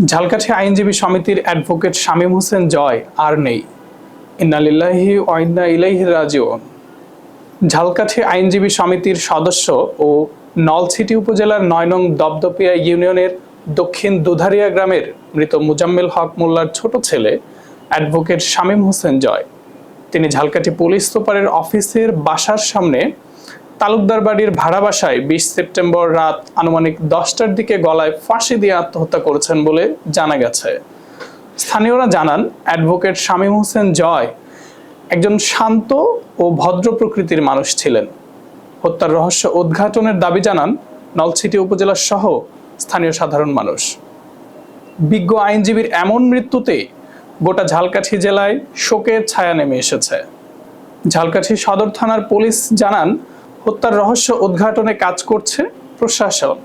ঝালকাঠি আইনজীবী সমিতির অ্যাডভোকেট শামীম হোসেন জয় আর নেই। ইন্না লিল্লাহি ওয়া ইন্না ইলাইহি রাজিউন। ঝালকাঠি আইনজীবী সমিতির সদস্য ও নলছিটি উপজেলার ৯ নং দপদপিয়া ইউনিয়নের দক্ষিণ দুধারিয়া গ্রামের মৃত মুজাম্মেল হক মোল্লার ছোট ছেলে অ্যাডভোকেট শামীম হোসেন জয়। তিনি ঝালকাঠি পুলিশ সুপারের অফিসের বাসার সামনে তালুকদার বাড়ির ভাড়া বাসায় ২০ সেপ্টেম্বর রাত আনুমানিক ১০টার দিকে গলায় ফাঁসি দিয়ে আত্মহত্যা করেছেন বলে জানা গেছে। স্থানীয়রা জানান, অ্যাডভোকেট শামীম হোসেন জয় একজন শান্ত ও ভদ্র প্রকৃতির মানুষ ছিলেন। হত্যার রহস্য উদ্ঘাটনের দাবি জানান নলছিটি উপজেলা সহ স্থানীয় সাধারণ মানুষ। বিজ্ঞ আইনজীবীর এমন মৃত্যুতে গোটা ঝালকাঠি জেলায় শোকের ছায়া নেমে এসেছে। ঝালকাঠি সদর থানার পুলিশ জানান, হত্যার রহস্য উদ্ঘাটনে কাজ করছে প্রশাসন।